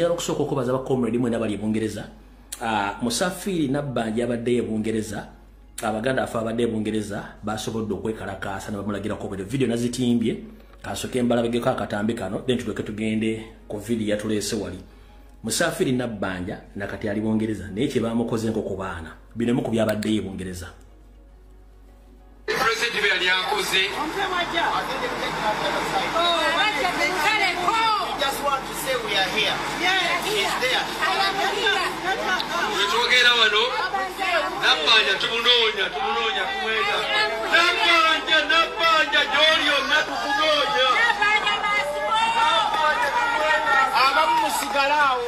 njala okusooka okubaza bakomredi mwena bali Bungereza. Musafiri Nabbanja abadde Bungereza. Abaganda afa abadde Bungereza basobodde okwekalakaasa ne bamulagira ko video nazitimbye. Kasoke mbalabegeko akatambi kano then tuleke tugende ku video yatuleese wali. Musafiri Nabbanja nakati ali Bungereza naye kye bamukoze nko ku baana. Bino muku byabadde Bungereza. President bali yakoze. Just want to say we are here. Yes, he's there. Wetogera wano. Nabbanja tumunonya kumweza. Nabbanja jolyo natukunonya. Abamu musigalawo.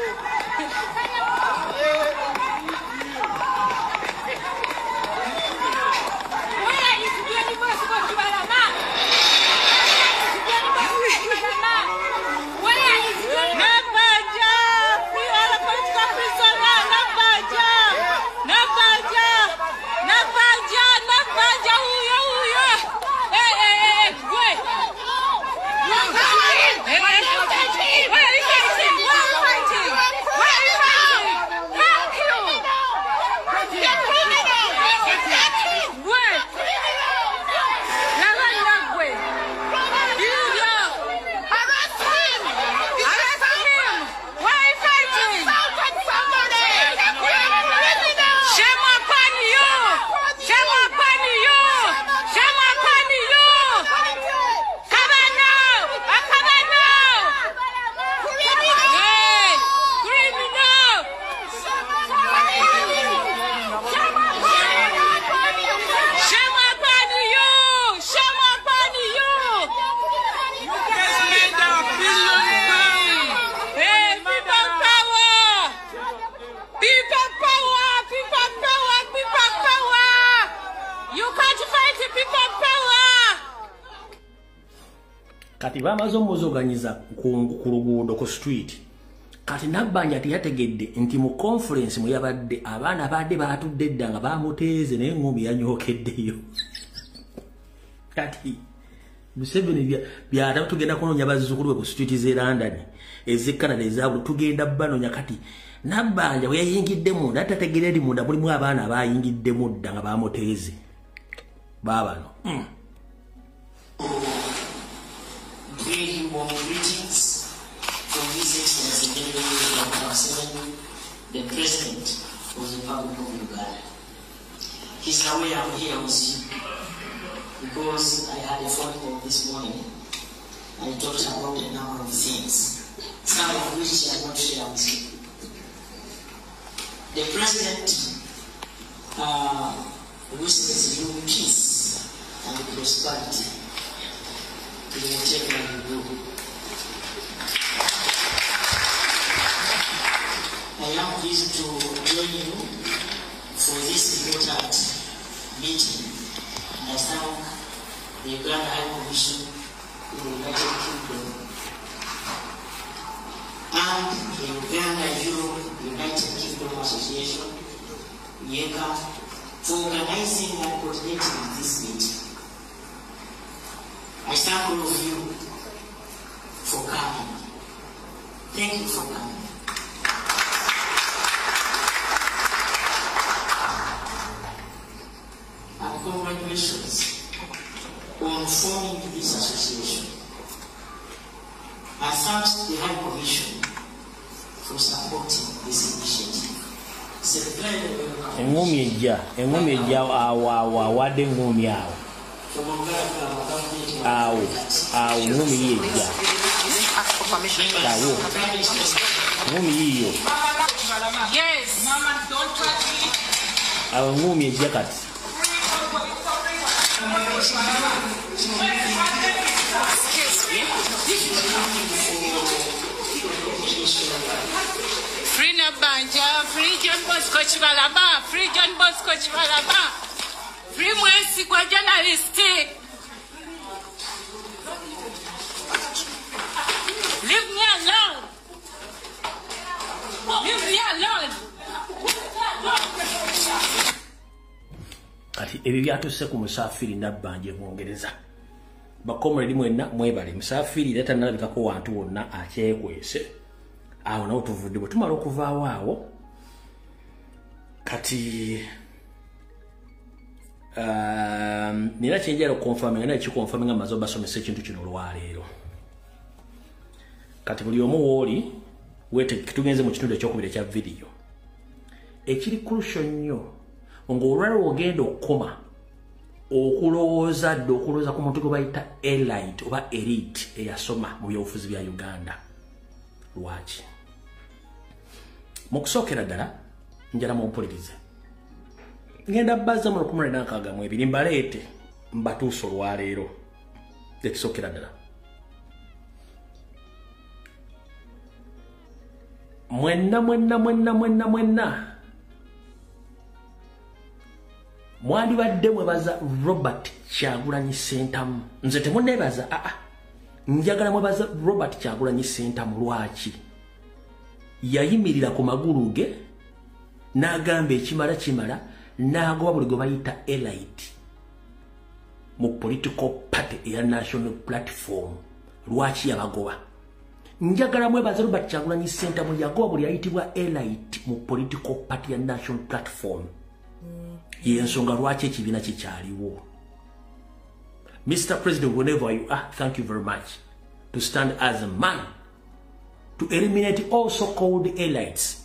Kati bamaze omuzoganyiza ku luguudo ku street. Kati Nabbanja yategedde nti mu conference mu yabadde abaana badde batudde dda nga bamuteeze naye ngombi yanyokeddeyo. Kati Museveni byata tugenda kunonya bazzukulu ku street ze London eze Canada ezabu tugenda banonya kati Nabbanja bwe yayingidde munda atategere eri munda mulimu abaana abayingidde mudda nga bamuteeze. Babano. Very warm greetings from His Excellency the President of the Republic of Uganda. He's aware I'm here with you because I had a phone call this morning and I talked about a number of things, some of which I want to share with you. The President wishes you peace and prosperity. I am pleased to join you for this important meeting, and I thank the Uganda High Commission in the United Kingdom and the Uganda-Europe United Kingdom Association, UECA, for organizing and coordinating this meeting. I thank all of you for coming. Thank you for coming. And congratulations on forming this association. I thank the High Commission for supporting this initiative. It's a very welcome. Engumi ejja wadde engumi awo. Ngumi yejja. Ngumi yiyo. Yes. Ngumi ejja kati. Free Nabbanja, free John Bosco Chibalaba, free John Bosco Chibalaba, free Mwesigwa journalist. Leave me alone. Leave me alone. Kati ebyo byatusse ku Musafiri Nabbanja Bungereza. Bakomredi mwenna mwebale Musafiri leta nalabikako wantu wonna akyekwese. awo nawo tuvudde bwe tumala okuvaawo awo kati nina kyenjala okukonfaminga naye kikonfaminga amaze obasomesa ekintu kino olwaleero kati buli omu wooli tugenze mu kitundu ekyokubiri ekya vidiyo ekiri kurusho nnyo ng'olwaliro ogenda okukoma okulowooza ku muntu gwe bayita elite oba elite eyasoma mu byobufuzi bya Uganda. Lwaki? Mu kusookera ddala njala mumpulirize. Ngenda bbaza mu 1962 mbaleete mbatuusa olwaleero ekisookera ddala. Mwenna mwandibadde mwebaza Robert Kyagulanyi Ssentamu. Nze temunneebaza njagala mwebaza Robert Kyagulanyi Ssentamu. Lwaki? Yayimirira ku magulu ge n'agamba ekimala n'agoba buli gwe bayita elite mu political party eya National Platform. Lwaki yabagoba? Njagala mwebaza Robert Kyagulanyi Ssentamu yagoba buli ayitibwa elite mu political party ya National Platform. Yensonga lwaki ekibiina kikyaliwo. Mr. President, whenever you are, thank you very much to stand as a man to eliminate all so-called elites.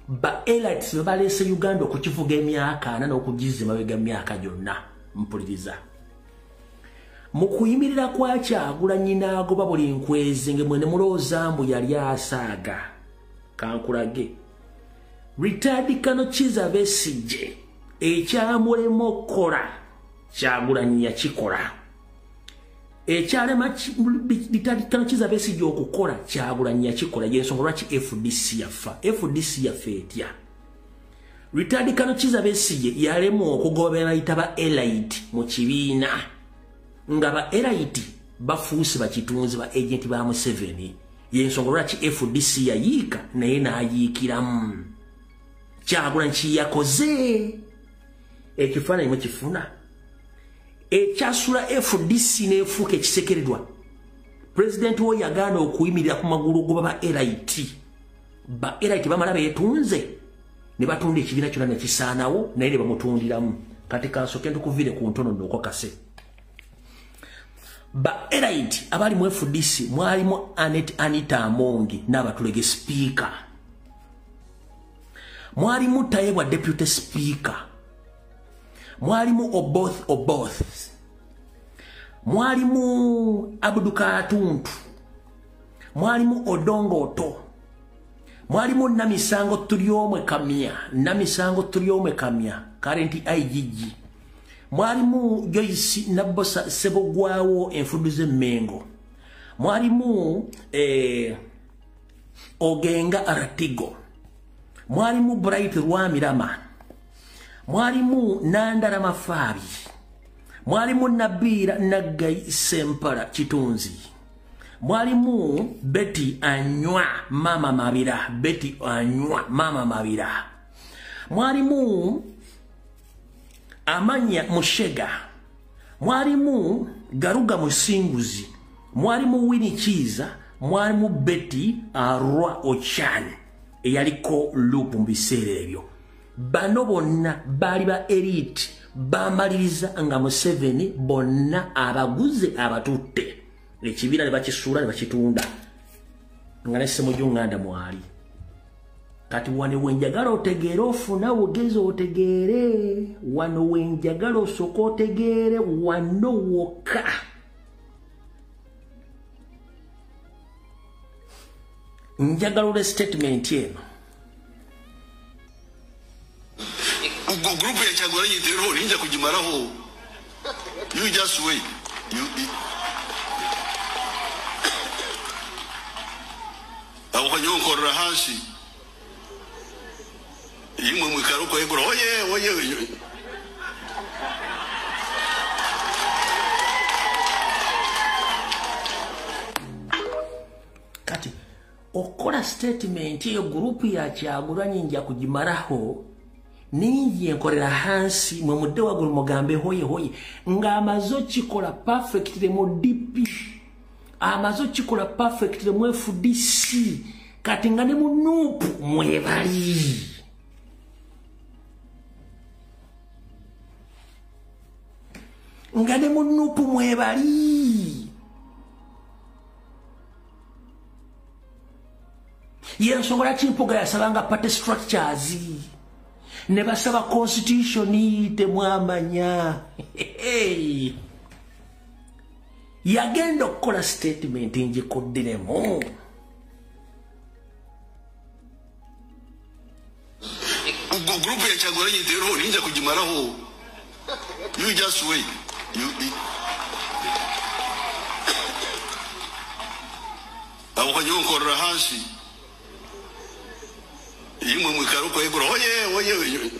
But elites bebalese Uganda okukivuga emyaka ana n'okugiza mabega myaka gyonna. Mpuliriza. Mu kuyimirira kwa Kyagulanyi n'agoba buli nkwezi nge mwene mulowooza mbu yali asaaga. Kankulage. Retired Kano Kizza Besigye ekyamulema okukola Kyagulanyi yakikola. Ekyalema Kano Kizza Besigye okukola Kyagulanyi yakikola. Yensonga lwaki FDC yafa. FDC yafa etya? Retired Kano Kizza Besigye yalema okugoba bayita ba elite mu kibiina. Nga ba elite bafuuse bakitunzi ba agent ba Museveni. Yensonga lwaki FDC yayiika naye n'ayiikiramu. Kyagulanyi kiyakoze ekifaananyi mwe kifuna ekyasula FDC n'efuuka ekisekeredwa. President wo yagaana okuyimirira ku magulu go baba elite. Ba elite bamala beetunze ne batunda ekibiina kyonna ne kisaanawo naye ne bamutundiramu. Kati kansooke ntukuvire ku ntono nno okakase. Ba elite abali mu FDC mwalimu Anita Amongi n'abatulege speaker. Mwalimu Tayebwa deputy speaker. Mwalimu Oboth. Mwalimu Abdul Katuntu. Mwalimu Odongoto. Mwalimu Namisango Tulyomwe Kamya. Current IGG. Mwalimu Joyce Nabosa Sebogwawo Enfuduze Mengo. Mwalimu Ogenga Aratigo. Mwalimu Bright Rwamirama. Mwalimu Nandara Mafabi. Mwalimu Nabira Nagai Sempara Kitunzi. Mwalimu Betty Anywa Mama Mabira. Mwalimu Amanya Mushega. Mwalimu Garuga Musinguzi. Mwalimu Winnie Kiza. Mwalimu Betty Arwa Ochani. Eyaliko lupu mbiseera ebyo. Bano bonna bali ba elite bamaliriza nga Museveni bonna abaguze abatutte. Ekibiina ne bakisuula ne bakitunda. Nga nesse mu Uganda mwali. Kati wano wenjagala otegeere ofuna wogezi otegeere. Wano wenjagala osooka otegeere wano wokka. Njagala ole statement eno. Grupu ya Kyagulanyi nterero ninja kujimaraho. You just wait. Awanyonkorera hansi. Yimwe mwikaruko egoro oye. Kati okola statement eyo grupu ya Kyagulanyi nja kujimaraho ninji enkorera hansi mwe mudde wagulu mugambe hoye nga amazo kikola perfect le mu DP amazo kikola perfect le mu FDC kati nga ne mu Nuupu mwebali. Nga ne mu Nuupu mwebali. Yensongola Chimpuga yasabanga party structures. Ne basaba constitution temwamanya. Yagenda okukola statement njikuddinemu. Group ya Kyagulanyi tero ninja kujimaraho. You just wait. Abakanyonkorera hansi. Yimwe mwikaruko yegura oye.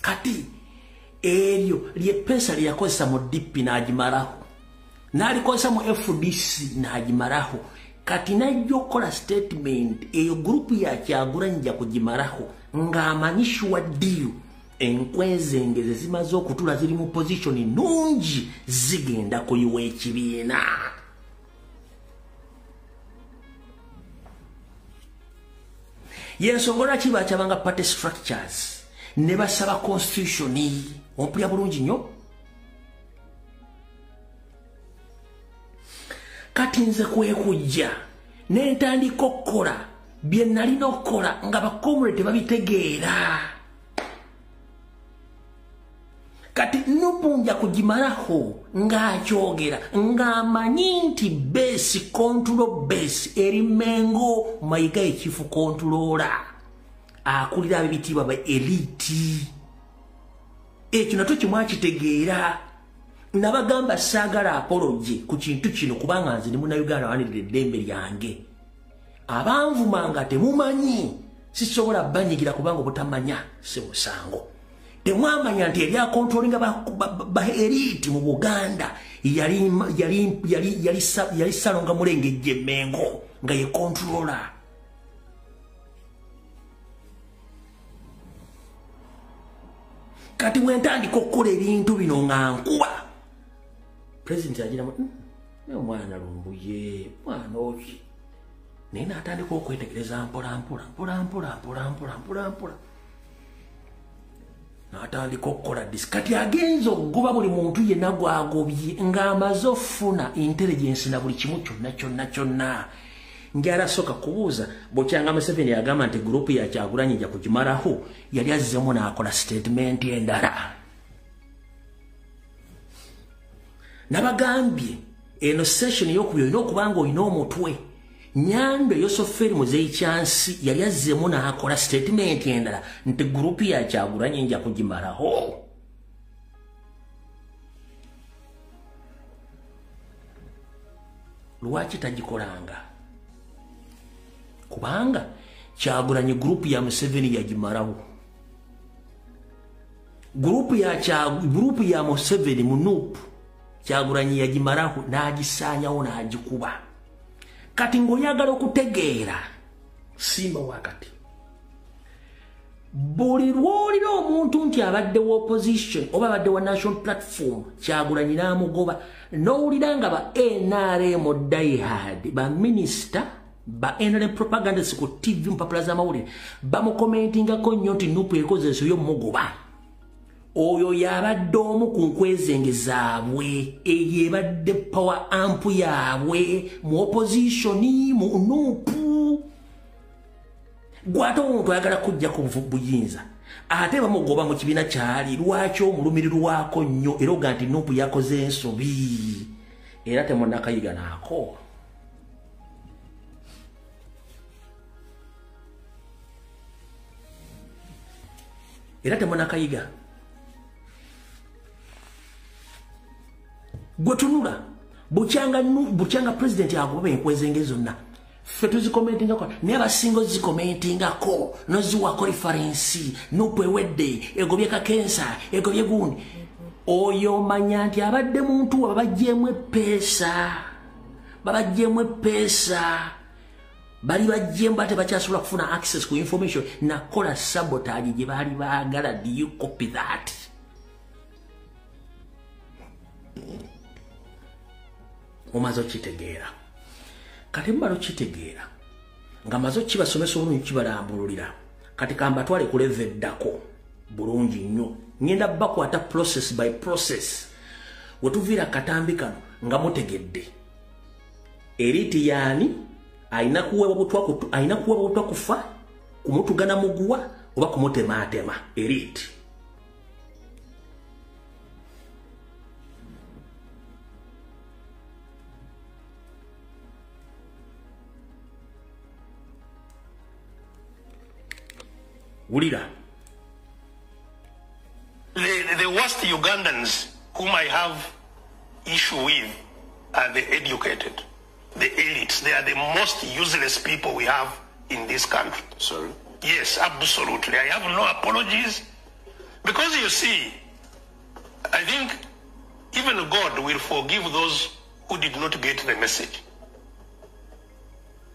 Kati eryo lyepesa lyakozesa mu DP n'agimaraho. N'alikozesa mu FDC n'agimaraho. Kati najja okukola statement eyo group ya Kyagulanyi nja kugimaraho ng'amanyishwa ddiyo enkwezengeze zimaze okutula ziri mu position nungi zigenda kuyiwa ekibiina. Yensongola ki bakyabanga party structures ne basaba constitution ompulya bulungi nnyo. Kati nze kwekujja n'entandika okukola bye nalina okukola nga bakomule tebabitegeera. Kati Nuupu nja kugimaraho ng'akyogera ng'amanyi nti base control base eri Mengo Mayiga ekifu controller akulira ab'ebitiibwa ba elite. Ekyo nakyo kimwakitegeera. Nabagamba saagala apology ku kintu kino kubanga nze ndi Munnayuganda wanirira eddembe lyange. Abanvumanga temumanyi sisobola banyigira kubanga obutamanya si musango. Temwamanya nti eri akontrolinga ba elite mu Buganda yali Salonga Mulengejje Mengo nga ye controller. Kati mwentandika okukola ebintu bino nga nkuba President agira mwana lumbuye mwana oki naye n'atandika okwetegereza mpola n'atandika okukola disi. Kati agenza okugoba buli muntu yenna gwagobye ng'amaze okufuna intelligence na buli kimu kyonna. Njala soka kubuuza Bokyanga Museveni yagamba nti group ya Kyagulanyi nja kugimaraho yali azzemu n'akola statement endala. Nabagambye eno session y'okubyo olina okubanga olina omutwe. Nyando Yosoferi Muzeyi Kyansi yali azzemu n'akola statement endala nti group ya Kyagulanyi nja kugimaraho. Lwaki tagikolanga? Kubanga Kyagulanyi group ya Museveni yagimaraho. Group ya Museveni mu Nuupu Kyagulanyi yagimaraho n'agisaanyawo n'agikuba. Kati ng'oyagala okutegeera simba wakati. Buli lw'olira omuntu nti abadde wa opposition oba abadde wa national platform Kyagulanyi n'amugoba n'owulira nga ba NRM diehard ba minister ba NRM propagandists ku TV mpapula z'amawulire bamukomentingako nnyo nti Nuupu ekozesa y'omugoba. Oyo yabadde omu ku nkwezenge zaabwe eyo ebadde power amp yaabwe mu opposition mu Nuupu. Gwate omuntu ayagala kujja ku buyinza ate bamugoba mu kibiina kyali lwaki omulumirirwako nnyo era oga nti Nuupu yakoze ensobi era temunnakayiga naako. Era temunnakayiga. Gwetunula Bukyanga president agoba enkwezenge zonna ffe tuzikomentingako naye abasinga zikomentingako noziwako referensi Nuupu ewedde egobye Kakensa egobye gundi. Oyo manya nti abadde muntu babajjeemu eppeesa bali bajjeemu bate bakyasobola kufuna access ku information nakola sabotage gye baali baagala. Do you copy that? omazo kitegeera kati mbalo kitegeera nga mazo kibasomesa obulungi kibalambululira kati kamba twale kuleveddako bulungi nnyo ngenda bakwata process by process wetuvira katambi kano nga mutegedde eriti yani aina kuwa butwa kufa kumutugana muguwa oba kumutema eriti Ulira. The worst Ugandans whom I have issue with are the educated, the elites. They are the most useless people we have in this country. Sorry? Yes, absolutely. I have no apologies. Because you see, I think even God will forgive those who did not get the message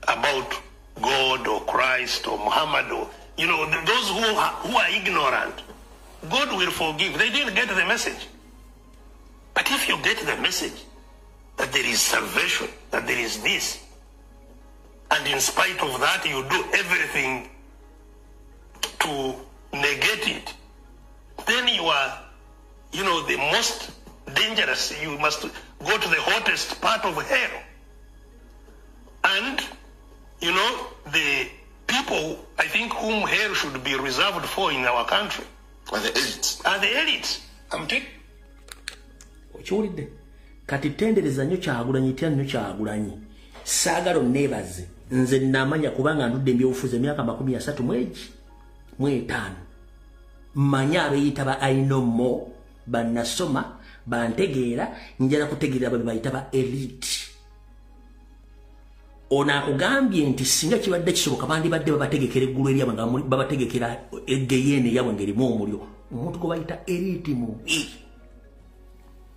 about God or Christ or Muhammad or, you know, those who are ignorant. God will forgive. They didn't get the message. But if you get the message that there is salvation, that there is this, and in spite of that you do everything to negate it, then you are, you know, the most dangerous. You must go to the hottest part of hell. And, you know, the people, I think, whom hell should be reserved for in our country are the elites. Are the elites. I'm taking. Okiwulidde kati tendereza nnyo Kyagulanyi tya nnyo Kyagulanyi saagala onneebaze nze namanya kubanga ndudde mbyobufuzi emyaka 35 manya abeeyita ba ainomo bannasoma bantegeera njala kutegeera babe bayita ba elite ono akugambye nti singa kibadde kisoboka bandibadde babategekera eggulu eryabwe nga babategekera egeyeene yabwe ngerimu omuliro omuntu gwe bayita elite mubi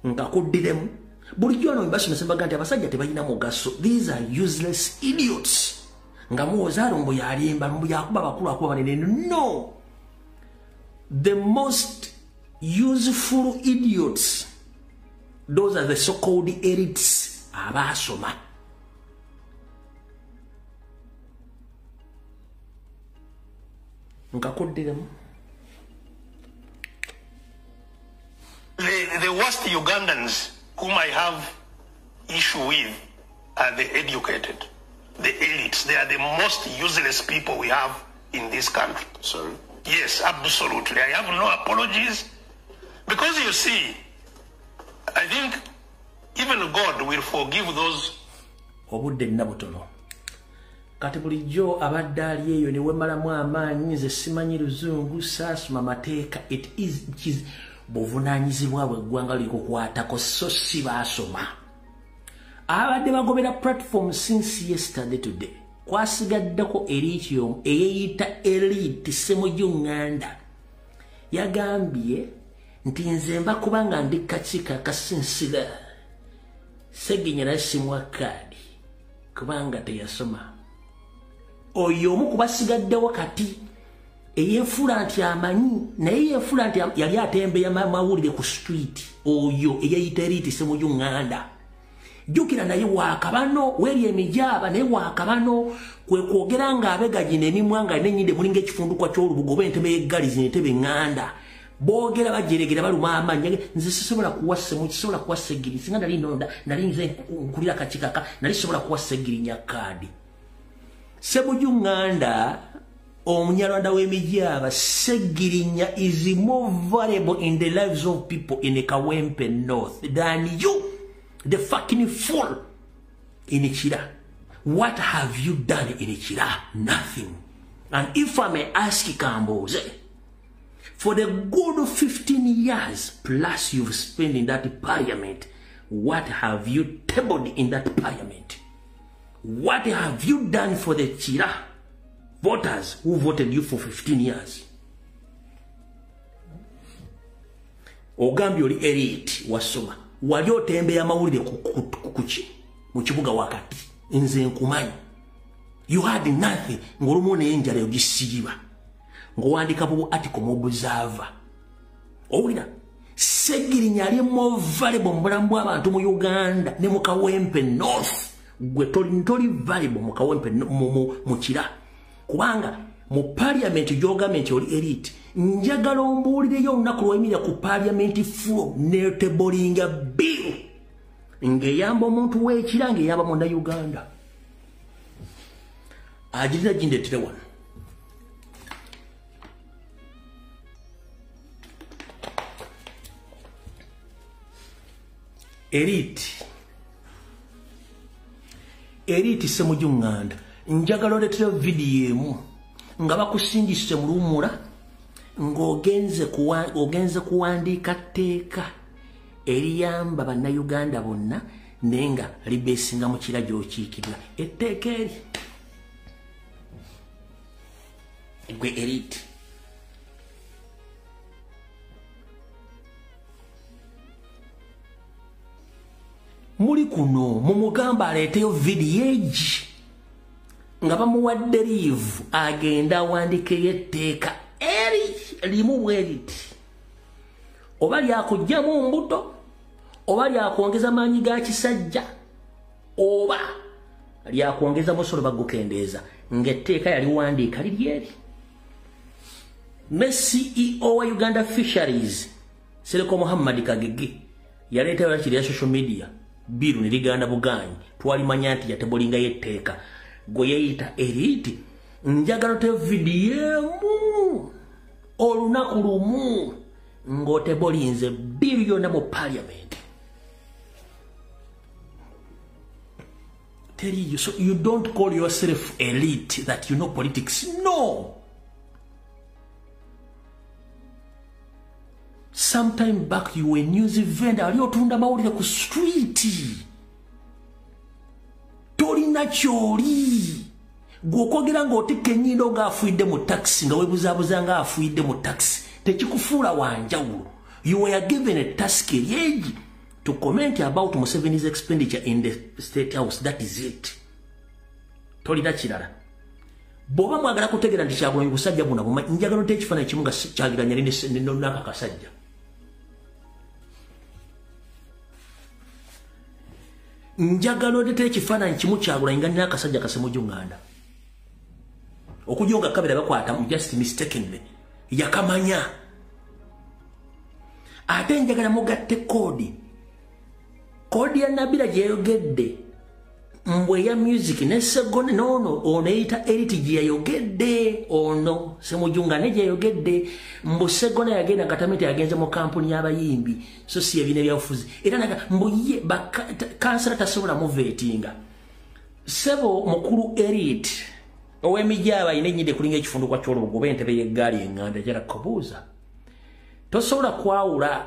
nkakuddiremu bulijjo wano mbasomesa mbaga nti abasajja tebalina mugaso. These are useless idiots. Nga muwozaalo mbu yalimba mbu yakuba bakulu akuba banene. No, the most useful idiots, those are the so-called elites abasoma. Nkakuddiremu. The worst Ugandans whom I have issue with are the educated, the elites. They are the most useless people we have in this country. Sorry? Yes, absolutely. I have no apologies. Because you see, I think even God will forgive those. Obudde nabutono. Kati bulijjo abadde ali eyo ne wemalamu amaanyi nze simanyi luzungu saasoma mateeka. It is buvunaanyizibwa bw'eggwanga likukwatako so si baasoma. Abadde bagobera platform since yesterday today. Kwasigaddeko Erithium eyeyita elite Ssemujju yagambye nti nze mba kubanga ndi kakiika kasinsira Sseginya nasimwa kaadi kubanga teyasoma. Oyo omu kubasigaddewo kati eyefuula nti amanyi naye yefuula nti yali atembeya mawulire ku street. Oyo eyayita elite Ssemujju jukira naye waakabano weri emijaaba naye waakabano kwe kwogera nga abegaji n'emimwa nga n'ennyinde mulinga ekifundukwa ky'olubugo oba entebe y'eggali zinetebe ŋŋanda boogera bajeregera baluma amaanyi nze sisobola kuwa Ssemujju sisobola kuwa Sseggiri singa nali ndonda nali nze nkulira kakikaka nali sisobola kuwa Sseggiri nyakkaadi. Ssemujju Omunyarwanda w'emijaaba Sseggirinya is more valuable in the lives of people in the Kawempe North than you, the fucking fool in Kira. What have you done in Kira? Nothing. And if I may ask Kamboze, for the good 15 years plus you've spent in that parliament, what have you tabled in that parliament? What have you done for the Kira voters who voted you for 15 years? Ogambye oli elite wasoma. Wali otembeya mawulire kuki mu kibuga wakati nze nkumanyi. You had nothing ng'olumu n'enjala yogisiiba ng'owandika bubu article mu Observer. Owulira Segirinya ali more valuable mbulamu bw'abantu mu Uganda ne mu Kawempe North. Gwe toli valuable mu Kawempe mu Kira. Kubanga mu parliament government oli elite. Njagala ombuulireyo olunaku lw'emira ku parliament floor ne tablinga bill. Ng'eyamba omuntu w'Ekira ng'eyamba mu Uganda. Ajirira gindeetera wano. Elite se mujunganda. Njagala oleetera video emu nga bakusingise mu luwummula ng'ogenze kuwandiika tteeka eriyamba bannayuganda bonna naye nga libeesinga mu Kira gy'okiikirira. Etteeka eri gwe elite. Muli kuno mumugamba aleeteyo video egi nga bamuwadde leave agenda awandiikeyo etteeka eri limu bweriti. Oba lyakugyamu mbuto, oba lyakwongeza maanyi ga kisajja, oba lyakwongeza musolo bagukendeeza ng'etteeka yaliwandiika liri eri. Ne CEO wa Uganda Fisheries Sereko Muhammad Kagege yaleetayo kiri ya social media biru ne liganda buganyi twalimanya nti yatebolinga yetteeka gwe yeyita elite. Njagala te video emu olunaku lumu ng'otebolinze biru yonna mu parliament. Tell you, so you don't call yourself elite that you know politics. No. Sometime back you were news vendor aliotunda mawulire ku street. Tolina kyoli. Gwokwogera ng'otikka ennyindo ng'afuidde mu taxi nga weebuzaabuza ng'afuidde mu taxi tekikufuula wanjawulo. You were given a task eri to comment about Museveni's expenditure in the State House. That is it. Tolina kirala. Bw'oba mwagala kutegeera nti Kyagulanyi busajja buna buma njagala nte ekifaananyi kimu nga kyagiranya n'aka kasajja. Njagala odete ekifaananyi kimu Kyagulanyi nga nina akasajja kasemujunganda. Okujonga kabira bakwata mu just mistakenly. Yakamanya. Ate njagala mugatte kodi. Kodi ya Nabila gyeyogedde. Mbwe ya music ne segone nono oneita elite gyeyogedde ono semujunga ne gyeyogedde mbu segone yagenda katamete yagenze mu kampuni y'abayimbi so si ebine byafuzi era naga mbuye kansala tasobola muvetinga sebo mukuru elite ow'emijaba ine nyinde kulinga ekifundu kwa kyolo gobe entebe y'eggaali enganda jara kubuuza tosobola kwawula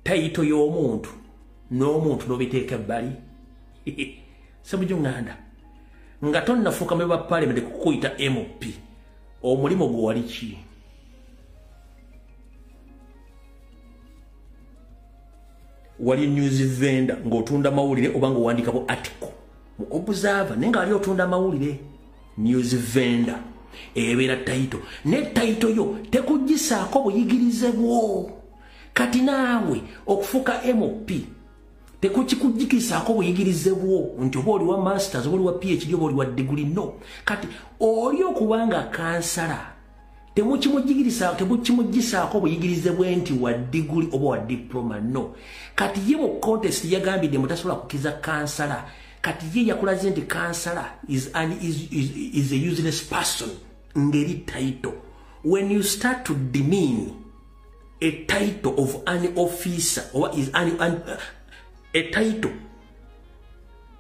tayito y'omuntu n'omuntu n'obiteeka ebbali. Semujunganda nga tonnafuuka mu parliament kukuyita MP omulimo gwe wali ki? Wali news vendor ng'otunda mawulire oba ng'owandikako article mu Observer naye nga ali otunda mawulire news vendor ebeera title ne title yo tekugisaako buyigirize bwo kati naawe okufuuka MP tekukikujikisaako buyigirize bwo nti oba oli wa masters oba oli wa PhD oba oli wa degree no kati oli okubanga kansala temukimugisaako buyigirize bwe nti wa degree oba wa diploma no kati ye mu contest yagambidde mutasobola kukiza kansala kati ye yakulaze nti kansala is a useless person ngeri title. When you start to demean a title of an officer or is a title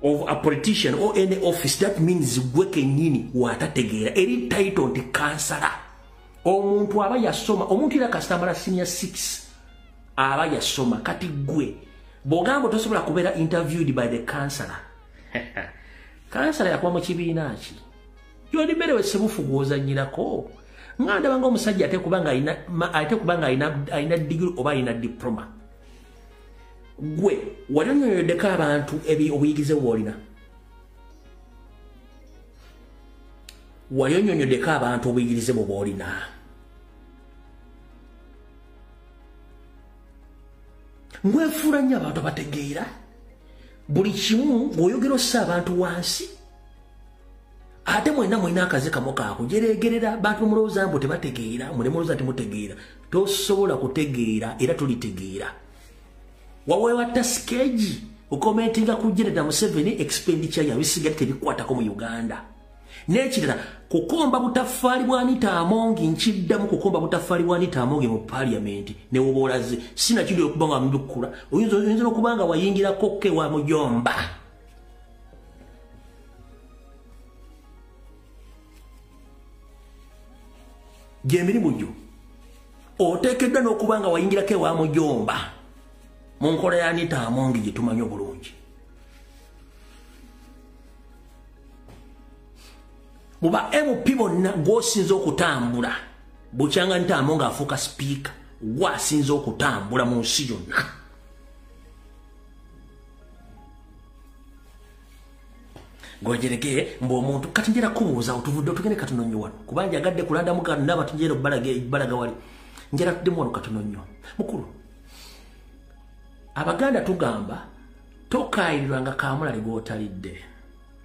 of a politician or any office, that means gweke nini watategeera eri title nti kansala. Omuntu aba yasoma, omuntu ira kasitambala senior 6 aba yasoma kati gwe bw'ogamba tosobola kubeera interviewed by the counselor. Counselor yakuba mu kibiina ki? Yoli mbere wesebufu gw'ozannyirako nga ndaba ng'omusajja ate kubanga ayina degree oba ayina diploma. Gwe wali onyonyoddeko abantu obuyigize bw'olina? Wali onyonyoddeko abantu obuyigirize bw'olina? Mwefuula nnyo abantu bategeera buli kimu bw'oyogera ossa abantu wansi ate mwena akazi kamu kakujeregerera bantu mulowooza mbu tebategeera muleme olowooza temutegeera tosobola kutegeera era tulitegeera waweewa tasikeegi ukomentinga ku General Museveni expenditure ya bisiga tebikwatako mu Uganda n'ekirala kukomba butafaali bwa Anita Amongi nkiddamu kukomba butafaali bwa Anita Amongi mu parliament ne wobolaze sina kiri okubanga mbikula oyinza okubanga wayingira kokke wa mujomba Gemirimu gyo oteekeddwa n'okubanga wayingirako ewa mujomba mu nkola ya Anita Amongi gye tumanyi obulungi muba MP bonna gw'osinza okutambula bukyanga Anita Amongi afuuka sipiika gw'asinza okutambula mu nsi yonna Gojereke mbo omuntu kati njera kubuuza otuvudde otugende katono nnyo wano kubanga agadde kulanda mugano n'abantu njera balaga wali njera tuddemu wano katono nnyo mukulu Abaganda tugamba tokaayirirwanga kaamulali gw'otalidde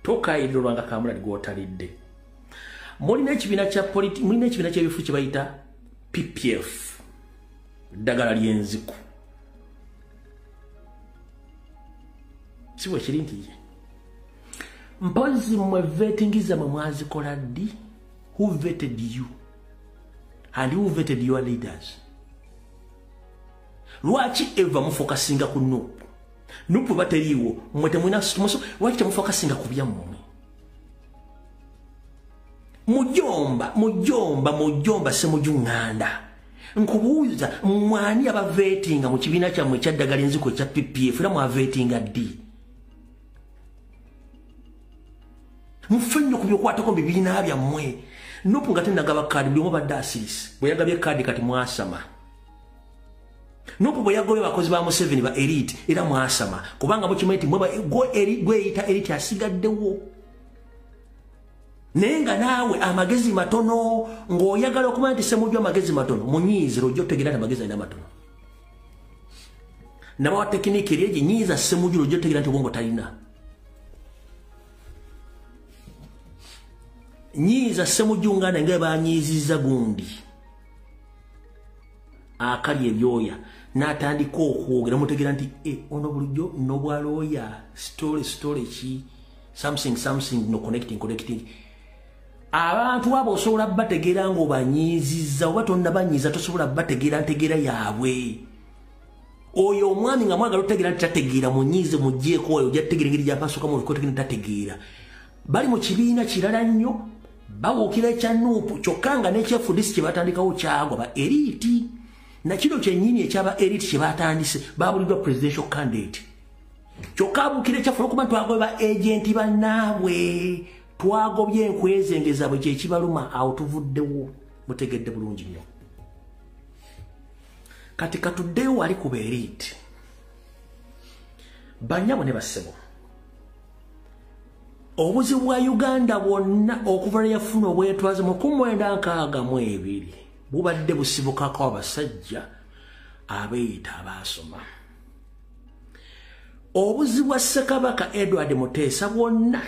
tokaayirirwanga kaamulali gw'otalidde mulina ekibiina kya mulina ekibiina ky'ebifu kye bayita PPF ddagala ly'enziku si bwe kiri nti mpozi mwe vettingiza mwe mwazikola ddi who vetted you and who vetted your leaders lwaki eva mufokasinga ku nupu bateriiwo mwe temwina lwaki temufokasinga ku byammwe mujomba semujunganda nkubuuza mwani abavetinga mu kibiina kyammwe ekyaddagala enziko ekya PPF era mwavetinga ddi mufenyo ku byokwatako mu bibiina byammwe nupu nga tenagaba kaadi buli omu badde asirisi bwe yagabye kaadi kati mwasama nupu bwe yagobye bakozi ba Museveni ba elite era mwasama kubanga mukimanyi nti gweyita elite asigaddewo naye nga naawe amagezi matono ng'oyagala okumanya nti semujju amagezi matono munyiizira ojja otegeera nti amagezi alina matono nabawa tekiniki eri egi nyiiza semujju ojja otegeera nti obwongo talina nyiiza semujju nganda nga banyiizizza gundi akali ebyoya n'atandika okwogera mutegeera nti ono bulijjo nobwalooya story ki something no connecting abantu abo osobola bategeera ng'obanyiizizza oba tonna banyiiza tosobola bategeera ntegeera yaabwe oyo omwami nga mwagala otegeera nti tategeera munyiize mugjeeko oyo ojja tutegeera engeri gy'apasuka mu bikotegeera nti tategeera bali mu kibiina kirala nnyo bawukira ekya nuupu kyokka nga n'ekyefudisi kye batandikawo kyagwa ba elite na kino kyennyini ekyaba elite kye batandise babuliddwa presidential candidate kyokka abukira ekyafuna okuba twagobye ba agenti bannaabwe twagobye enkwezengeza bwe kyekibaluma awo tuvuddewo mutegedde bulungi nnyo kati katuddeyo wali kuba elite bannyabo ne bassebo obuzibu bwa Uganda bwonna okuva lwe yafuna obwetwaze mu 1962 bubadde busibukako abasajja abeeyita abaasoma obuzibu bwa Ssekabaka Edward Muteesa bwonna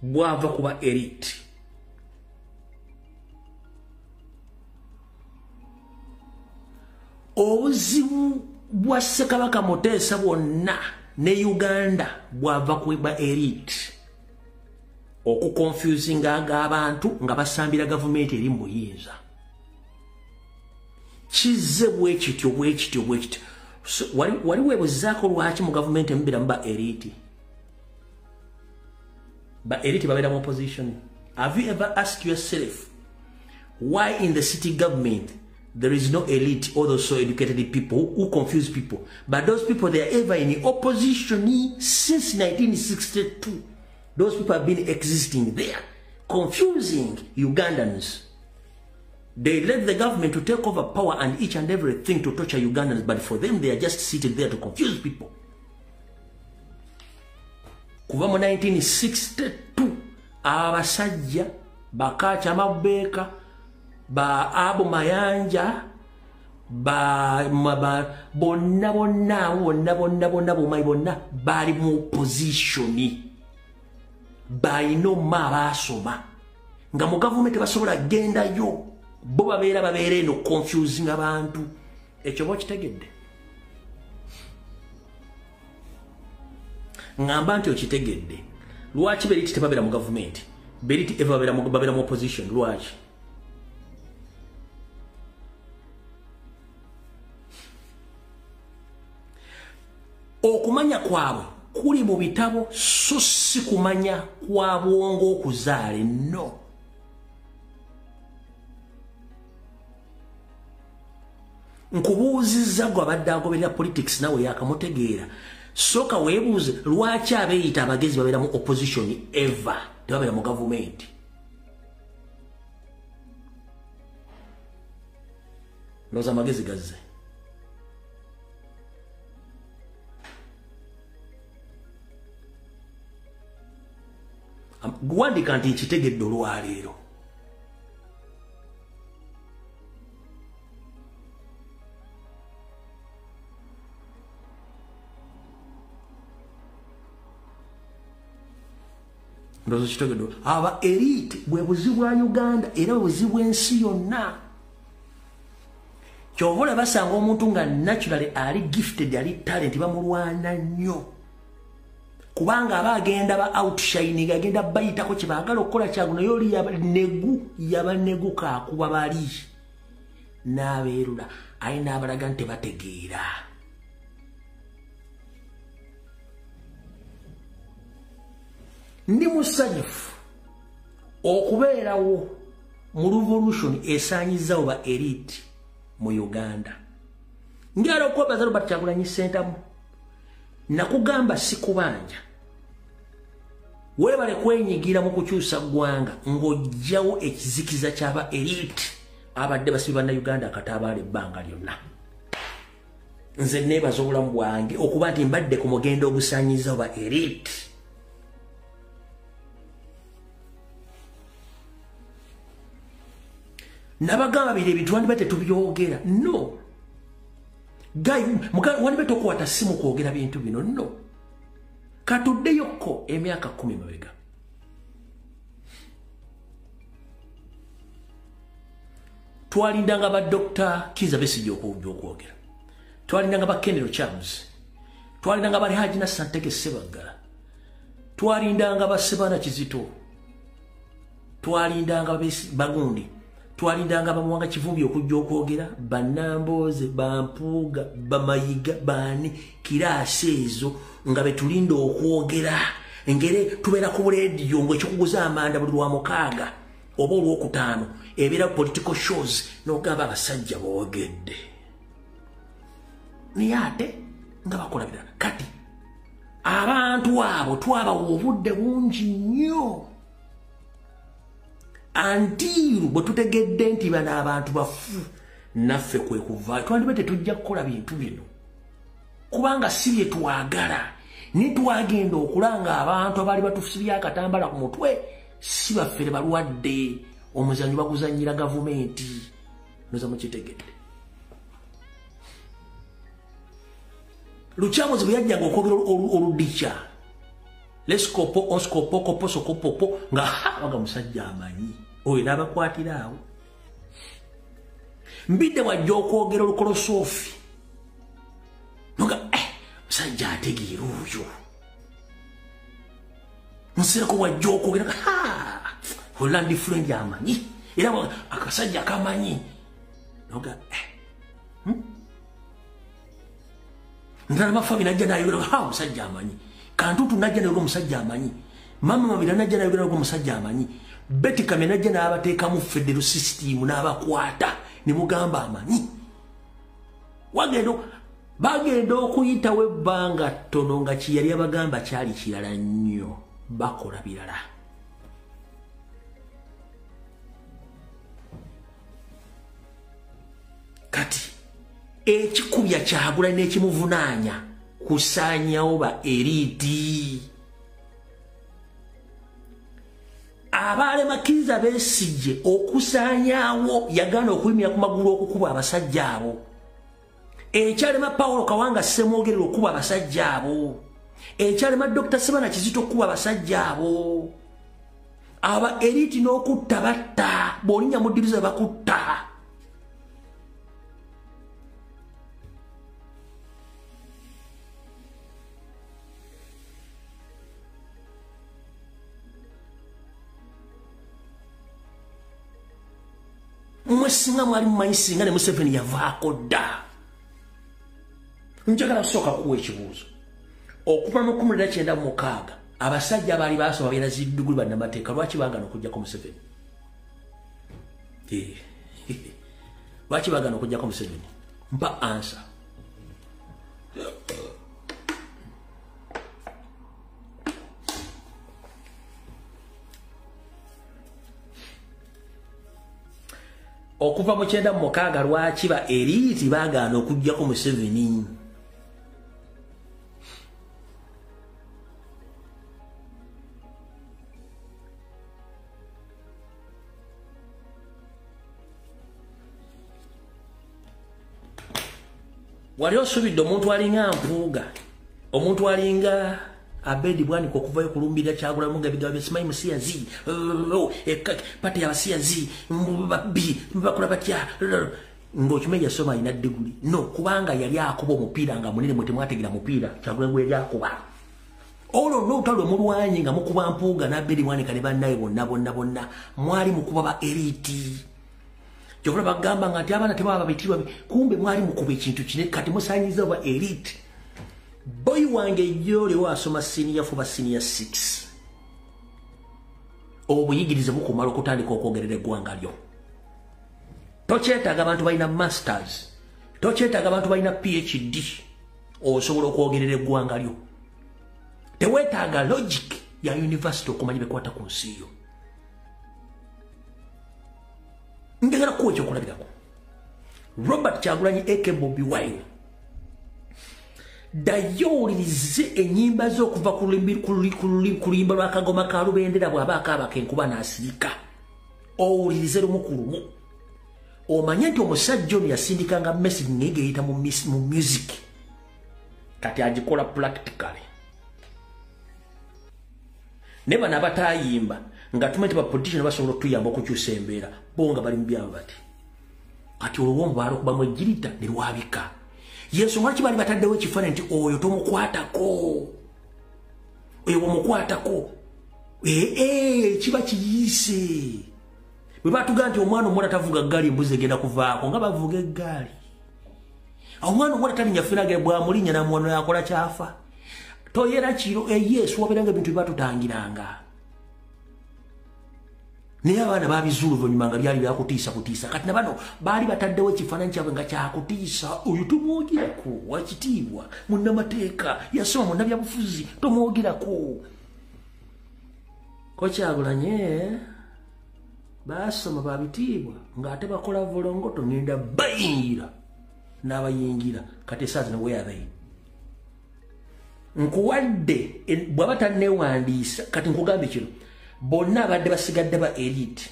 bwava kuba elite obuzibu bwa Ssekabaka Muteesa bwonna ne Uganda bwava kuba elite okukonfusinga abantu nga basambira gavumenti eri mu buyinza kizze bwekityo wali weebuzaako lwaki mu gavumenti emubira muba elite ba elite babeera mu opposition. Have you ever asked yourself why in the city government there is no elite or those so educated people who confuse people, but those people they are ever in opposition since 1962. Those people have been existing there, confusing Ugandans. They let the government to take over power and each and everything to torture Ugandans, but for them they are just seated there to confuse people. Kuva mu 1962 abasajja bakacha mabeka ba Abu Mayanja bonna bomayi bonna bali mu positioni balina omma abaasoma nga mu gavumenti basobola gendayo bo babeera eno confusing abantu ekyo bokitegedde ngamba nti okitegedde lwaki beriti tebabeera mu gavumenti beriti eva babeera mu opposition lwaki okumanya kwabwe kuli mu bitabo so si kumanya kwa bwongo okuzaale no nkubuuzizza gwe abadde agoberera politics nawe yakamutegeera soka weebuuze lwaki abeeyita abagezi babeera mu opposition ever tebabeera mu gavumenti ndowooza amagezi gazze gwandika nti nkitegedde olwaleero ndozo kitegedde aba elite bwe buzibu bwa Uganda era buzibu bw'ensi yonna kyovola basanga omuntu nga naturally ali gifted ali talent bamulwana nnyo kubanga abagenda ba outshining agenda bayitako kibagala okukola kyaguna yoli yabanegu kakuba bali n'abeerula ayina abalaga nti bategeera ndi musanyufu okubeerawo mu revolution esaanyizzawo ba elite mu Uganda ngalo okubaza Robert Kyagulanyi Ssentamu nakugamba sikubanja webale kwenyigira mu kukyusa ggwanga ng'ojjawo ekizikiza ky'aba elite abadde basibi banna Uganda akatabaala ebbanga lyonna nze neebaza obulamu bwange okuba nti mbadde ku mugendo ogusaanyiza ba elite nabagamba bire ebintu wandibadde tubyogera no Guy, wandibadde okukwata simu kwogera bintu bino no katuddeyoko emyaka 10 mabega twalindanga ba Dr. Kizza Besigye okwogera twalindanga ba Kendall Charles twalindanga ba Haji Nassantege Ssebaggala twalindanga ba Sebana Kizito twalindanga bagundi twalindanga bamuwanga Kivumbi okujja okwogera banamboze bampuuga bamayiga bani kirasi ezo nga betulinda okwogera engere tubeera ku radio ngo ekikuguza amanda buli lwa mukaaga oba olwokutaano ebeera political shows n'ogamba abasajja boogedde naye ate nga bakola birala kati abantu abo twabawa obudde bungi nnyo antiru bwe tutegedde nti bano abantu bafu naffe kwe kuva twandibadde tujja kukola bintu bino kubanga si bye twagala nitwagenda okulanga abantu abaali batufusibya akatambala ku mutwe si baffere balwadde omuzanyo baguzanyira gavumenti noza mukitegedde Luchamuzi bwe yajjanga okwogera oludikya leskopo oskopo kopo sokopopo nga waga musajja amanyi oyo n'abakwatira awo mbidde wajja okwogera olukolosofi noga musajja ategeera oyo nsirako wajja okwogera Holland friend amanyi era akasajja kamanyi noga ndala mafabi najja nayogera musajja amanyi kantutu najja nayo musajja amanyi mama mabira najja nayo musajja amanyi Betty Kame najja n'abateeka mu federal system n'abakwata ne mugamba amanyi wagendo bagenda okuyitawo ebbanga ttono nga kiyali abagamba kyali kirala nnyo bakola birala kati ekikubya Kyagulanyi n'ekimuvunaanya kusaanyawo ba elite abalema Kizza Besigye okusaanyawo yagana okuyimira ku magulu okukuba abasajja abo ekyalema Paulo Kawanga Ssemwogerero okuba abasajja abo ekyalema Dr. Sebana Kizito okuba abasajja abo aba elite n'okutta batta bolinya mudiriza bakutta mwesinga mwali mumanyisinga ne Museveni yavaako dda njagala kusooka kuwa ekibuuzo okuva mu 1996 abasajja abaali basoma babeera ziddugulu bannamateeka lwaki baagana okujjako Museveni lwaki baagana okujjako Museveni mpa answer okuva mu 1996 lwaki ba elite baagana okujjako Museveni wali osubidde omuntu alinga Mpuuga omuntu alinga Abedi Bwanika okuvayo kulumbira Kyagulanyi nga bigabe simanyi musiyazi pati y'abasiyazi mbabbi bakula batya ng'okimeja soma ina diguli no kubanga yali akuba omupiira nga munene mwe temwategira mupiira Kyagulanyi gwe yali akuba olwo n'olutalo mulwanyi nga mukuba Mpuuga n'Abedi Bwanika ne bannaye bonna mwali mukuba ba elite Jovula bagamba nga ati abaana tebaba babitirwa kumbe mwali mukuba ekintu kine kati musanyiza ba elite boy wange yole wasoma senior for senior 6 obuyigirize bukumala okutandika okwogerera eggwanga lyo tokyetaaga abantu balina masters tokyetaaga abantu balina PhD osobola okwogerera eggwanga lyo teweetaaga logic ya university okumanya bekwata ku nsi yo njagala kuwa ekyokulabirako Robert Kyagulanyi aka Bobi Wine dayowulirize ennyimba z'okuva ku lulimba lwa Kagoma ka Lubendera bw'aba akaabaka enkuba n'asirika owulirize lumu ku lumu omanye nti omusajja ono yasindikanga message naye geyita mu music kati agikola practically ne bano abatayimba nga tumanyi ba politician basobola okutuyamba okukyusa embeera bo nga bali mu byabo bati kati olwo baala okubamu ejjirita ne lwabika Yesu lwaki bali bataddewo ekifaananyi nti oyo tomukwatako oyo omukwatako kiba kiyiise bwe batugaa nti omwana omuwala tavuga ggaali embuzi egenda kuvaako nga bavuga eggaali omwana omuwala talinya fenage bwamulinya namuwano yakola kyafa toyera kiro Yesu wabeeranga ebintu byebatutangiranga naye abaana babizuula oluvannyuma nga byali byakutiisa kati na bano baali bataddewo ekifaananyi kyabwe nga kyakutiisa oyo tomwogerako wakitiibwa munnamateeka yasoma munnabyabufuzi tomwogerako ko Kyagulanyi basoma babitiibwa ng'ate bakola volongoto ngenda bayingira n'abayingira kati esaazi neweyabayi nkuwadde bw'aba tanneewandiisa kati nkugambe kino bonna abadde basigadde ba elite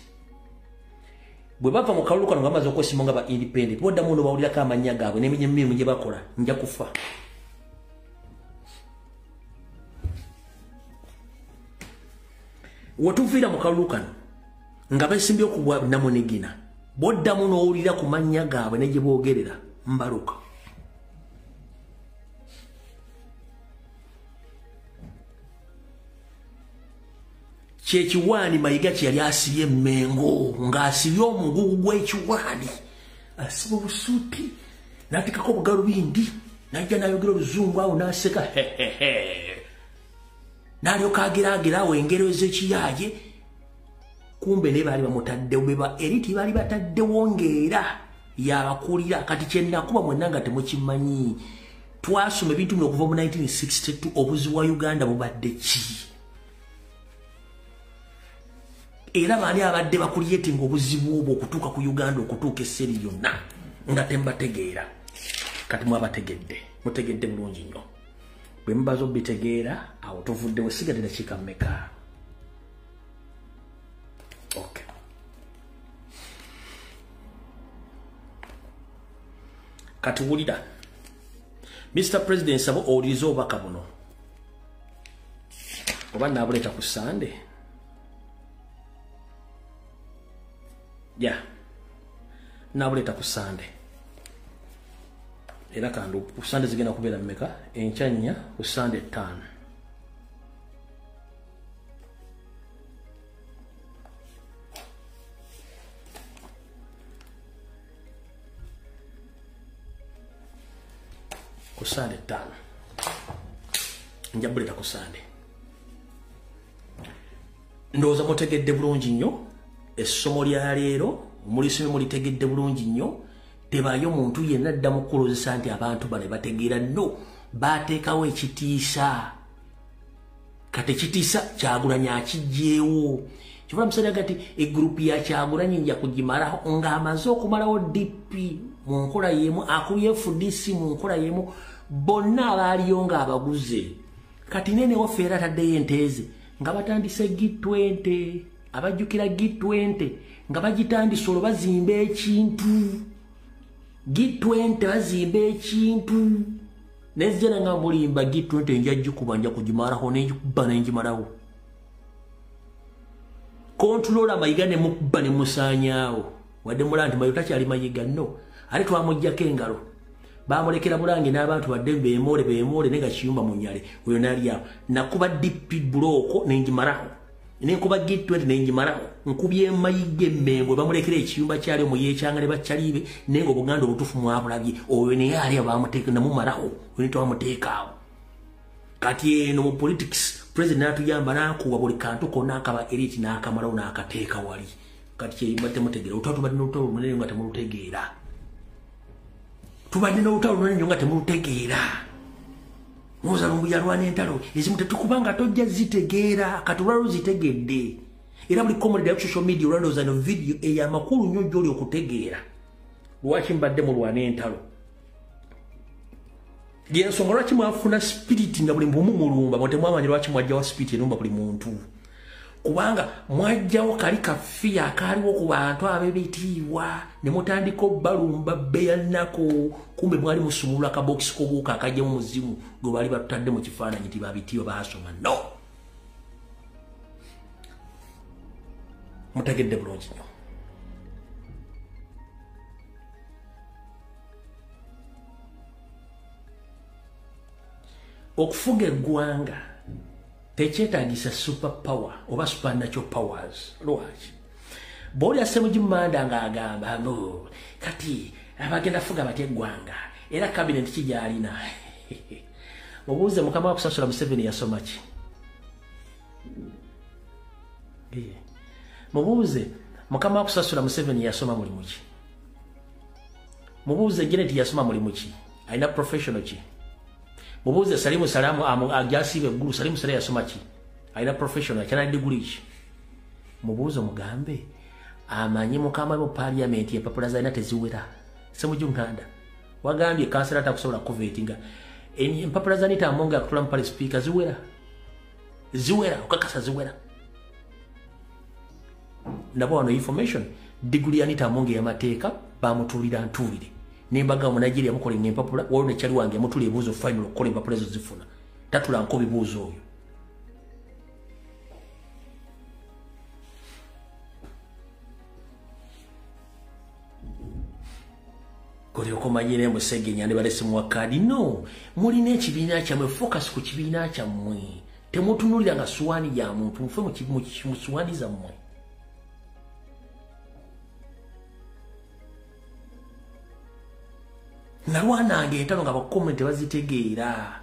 bwe bava mu kalulu kano nga bamaze okwesiima nga ba independent boddamu ono bawulirako amannya gaabwe n'emirimu gye bakola nja kufa wetuviira mu kalulu kano nga besimbye okubwa namunigina boddamu n'owulira ku mannya gaabwe ne gye boogerera mbaluka Kyekiwaani Mayiga kye yali asibye Mengo ng'asibye omugugu gw'ekiwaani asiba obusuuti n'ateekako obugalubindi n'ajja n'ayogera oluzungu awo n'aseka n'alyoka ageraageraawo awo engero ez'ekiyaaye kumbe naye baali bamutaddewo beba eriti baali bataddewo ng'era yabakulira kati kyennakuba mwenna nga temukimanyi twasoma ebintu bino okuva mu 1962 obuzi bwa Uganda bubadde ki era baali abadde bakuliyetinga obuzibu obwo okutuuka ku Uganda okutuuka esseri yonna nga tembategeera kati mwabategedde mutegedde bulungi nnyo bwe mubaza obitegeera awo tuvuddewo sigadde dakiika mmeka okay kati wulira Mr. President sabo orizo bakabuno oba nabuleta ku Sunday nabuleta ku Sunday era kandu ku Sunday zigenda kubeera mmeka enchanya ku Sunday 5 ku Sunday 5 njabuleta ku Sunday ndoza mutegedde bulungi nnyo essomo lya leero mulisome mulitegedde bulungi nnyo tebayo muntu yenna ddamu kulozesa nti abantu bale bategeera no bateekawo ekitiisa kati ekitiisa Kyagulanyi akijjeewo kibula musajja gati egrupu ya Kyagulanyi nja kugimalaho ng'amaze okumalawo DP mu nkola yemu akubye FDC mu nkola yemu bonna abaaliyo ng'abaguze kati nene waffe era taddeyo enteeze nga batandise G20 abajjukira G20 nga bagitandise olwo bazimba ekintu G20 bazimba ekintu nezjana nga mulimba G20 njajjukuba nja kugimalaho nejikuba nenjimalawo kontrola mayiga ne mukuba ne musaanyaawo wadde mulanti mayo takyali mayiga no ali twamujjako engalo bamulekera Bulange n'abantu badde beemole nenga kiyumba mu nnyale oyo nali awo nakuba DP buloko nenjimalawo nenkuba G20 nenjimalawo nkubye mayiga emmengo bamulekera ekiyumba kyali mu yekyanga ne bakyalibe nenga Obuganda obutufu mwabulabye oyo ne yali abamuteeka namumalawo oyo twamuteekaawo kati eno mu politics president atuyamba nakuwa buli kantu konna akaba elite n'akamalawo n'akateeka wali kati kyeyimba temutegeera utwatubadde n'olutalo lunene nga temulutegeera tubadde n'olutalo lunene nga temulutegeera muza lumbu yalwana entalo ezimu tetukubanga tojja zitegeera kati olwalo zitegedde era buli comedy ya social media olwalooza no video ey'amakulu nnyo gy'oli okutegeera lwaki mbadde mulwana entalo yensonga lwaki mwafuna spirit nga buli mbumu mulumba mwetemwamanyi lwaki mwajjawo spirit enumba buli muntu kubanga mwajjawo kali kafiya akaaliwo ku bantu ab'ebitiibwa ne mutandika obbalumba bbeyanako kumbe mwali musumulula akabokisi k'obuuka akajjamu muzimu gwe baali batutadde mu kifaananyi ti babitiibwa baasoma no mutegedde bulungi nnyo okufuga eggwanga tekyetaagisa super power oba supernatural powers lwaki bw'oli Ssemujimanda ng'agamba no kati abagenda fuga batya eggwanga era cabinet kigyalina mubuuze mukama wa kusasula Museveni yasoma ki mubuuze mukama wa kusasula Museveni yasoma mulimu ki mubuuze Janet yasoma mulimu ki alina professional ki mubuuze Salimu Salamu ajasibe gulu Salimu Salamu yasoma ki alina professional kyana degree ki mubuuze mugambe amanyi mukama mu parliament empapula zalina teziwera Ssemujimanda wagambye kansala atakusobola kuvetinga empapula zanita amonga akutula mu pale speaker ziwera okakasa ziwera nabo wano information degree yanita amonga y'amateeka bamutulira ntulire nembaga mu Nigeria mukola empapula waliwo nekyali wange mutuli ebuuzo final okukola empapula ezo zifuna tatula nko bibuuzo oyo kole okomanyire Musegenya ne balese mu wakadi no mulina ekibiina kyammwe focus ku kibiina kyammwe temutunulira nga suwani ya muntu mufe mu suwani zammwe nalwanange entalo nga bakomenti bazitegeera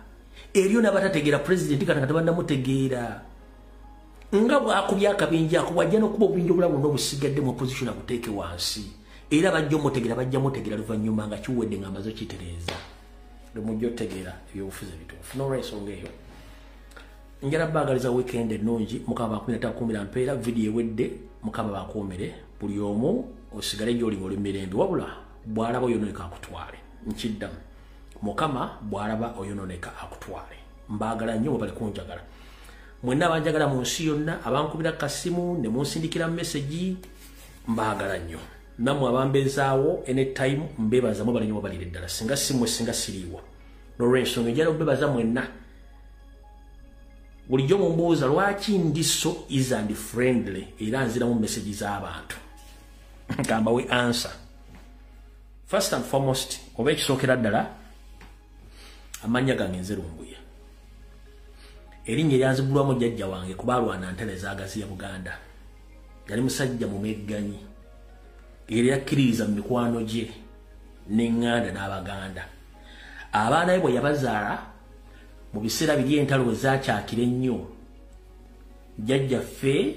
eriyo n'abatategeera president kati tebannamutegeera nga bwakubya akabinja akubwajja n'okuba obubinja obulabu n'obusigadde mu opposition abuteeke wansi era bajja omutegeera bajja mutegeera luvannyuma nga kiwedde nga amaze okitereeza lumujja otegeera ebyobufuzi ebituufu n'olwensonga eyo njala baagaliza weekend ennungi mukama bakumiratakumira mpeera vidiyo ewedde mukama bakuumire buli omu osigale gy'oli ng'oli mirembe wabula bw'alaba oyononeka akutwale nkiddamu mukama bw'alaba oyononeka akutwale mbaagala nnyo bwe bali kunjagala mwenna abanjagala mu nsi yonna abankubira kasimu ne munsindikira message mbaagala nnyo nammwe abambezaawo anytime mbebaza mwe bali nnyo balire ddala singa simmwe singa siriiwa Lawrence njala okubebaza mwenna bulijjo mumbuuza lwaki ndi so easy and friendly era nziramu messages z'abantu kamba we answer. First and foremost oba ekisookera ddala amannya gange nze Lumbuye erinnya eryanzigulwamu jjajja wange kuba alwana ntale ezaagazi ya Buganda yali musajja mumegganyi era yakkiririza mu mikwano gye n'eŋŋanda n'Abaganda. Abaana be bwe yabazaala mu biseera biri entalo we zaakyakira ennyo jjajjaffe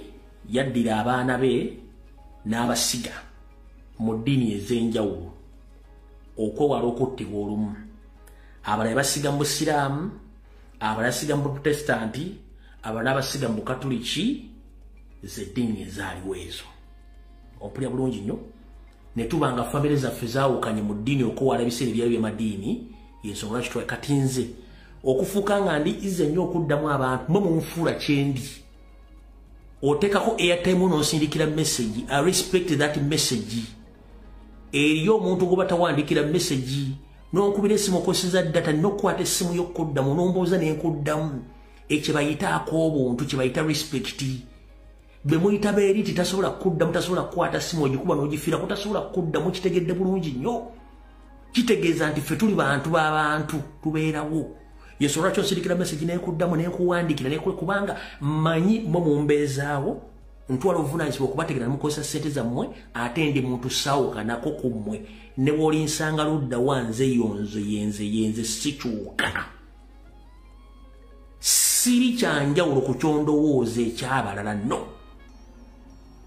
yaddira abaana be n'abasiga mu ddiini ez'enjawulo okwewala okuttibwa olumu. Abalala basiga mu Busiraamu, abalala basiga mu Protestanti, abalala basiga mu Katuliki, z'eddiini ezaaliwo ezo. Ompulya bulungi nnyo ne tuba nga famire zaffe zaawukanye mu ddiini okwewala ebiseera ebyali by'amadiini y'ensonga lwaki kati nze okufuuka nga ndi ize nnyo okuddamu abantu mwe munfuula kyendi oteekako airtime n'osindikira message. I respect that message. Eriyo omuntu gwe batawandikira message n'onkubira essimu okoseza data n'okukwata essimu y'okuddamu n'ombooza n'enkuddamu ekyo bayitaako obuntu kye bayita respect. Bwe muyita beeriti tasobola kuddamu tasobola kukwata essimu ogikuba n'ogifiira kutasobola kuddamu kitegedde bulungi nnyo. Kitegeeza nti ffe tuli bantu b'abantu tubeerawo. Yesu lwaki osirikira message n'ekuddamu n'ekuwandiikira kubanga mmanyi mwe mumbeezaawo ntwala obuvunaanyizibwa okubategeera mukozesa ssente zammwe ate ndi muntu saawukanako ku mmwe ne bw'olinsanga ludda wanze yonzo yenze sikyuka. Siri kyanjawulo ku kyondowooza ekyabalala no.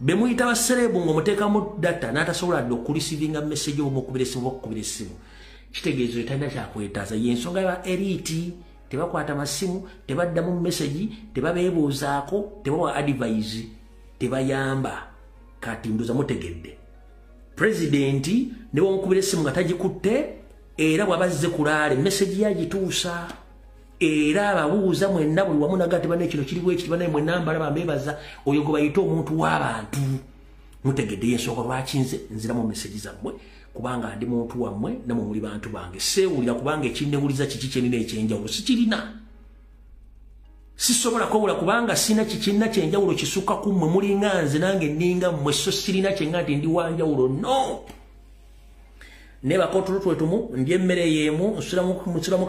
Be muyita baserebu ng'omuteekamu data n'atasobola dde okulisivinga message oba okubira essimu kitegeezo etalina kyakwetaaza y'ensonga ya eriti tebakwata masimu tebaddamu message tebabeebuuzaako tebawa advice tebayamba. Kati ndoza mutegedde Presidenti ne bw'omukubira essimu nga tagikutte era bw'abazze kulaale message yagituusa era ababuuza mwenna buli wamu naga tebane kino kiri bwe kiti banaye mwenna mbalaba mbeebaza oyo gwe bayita omuntu w'abantu. Mutegedde y'ensonga lwaki nze nziramu message zammwe kubanga ndi muntu wammwe namwe muli bantu bange. Seewulira kubanga ekinnewuliza kiki kyenina ekyenjawulo sikirina. Sisobola kwewula kubanga sina kikina kyenjawulo kisukka ku mmwe mulinga nze nange nninga mmwe so sirina kyenga nti ndi wanjawulo no. Ne bakotulu twetumu ndi emmere y'emu nsula mu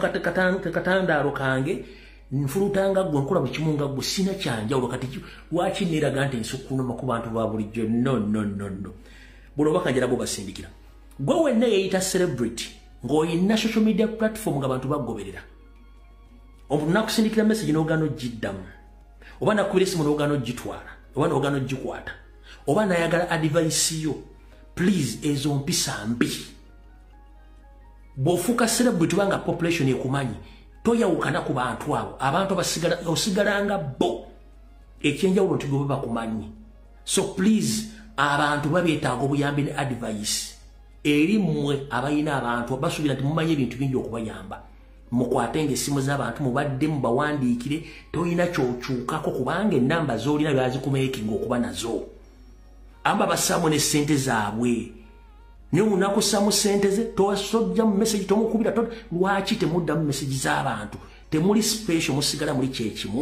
katandaalo kange nfulutanga gwe nkola buli kimu nga gwe sina kyanjawulo kati lwaki neeraga nti nsukunuma ku bantu ba bulijjo no. Buno bakanjala bo basindikira gwe wenna yeeyita celebrity ng'oyina social media platform nga bantu bagoberera omuntu nakusindikira message n'ogaana ogiddamu oba nakubira essimu n'ogaana ogitwala oba n'ogaana ogikwata oba nayagala advice yo please ezo mpisa mbi. Bw'ofuuka celebrity banga population ekumanyi toyawukana ku bantu abo abantu osigalanga bo ekyenjawulo nti gwe bakumanyi. So please abantu babeetaaga obuyambi ne advice eri mmwe abayina abantu basuubira nti mumanyi ebintu bingi okubayamba. Mukwatenga essimu z'abantu mubadde mubawandiikire toyina kyokyukako kubanga ennamba z'olina byazikumeekinga okuba nazo. Amba bassaamu ne ssente zaabwe niyo munakusaamu ssente ze tosojja mu message tomukubira lwaki temuddamu message z'abantu temuli special musigala muli kyekimu.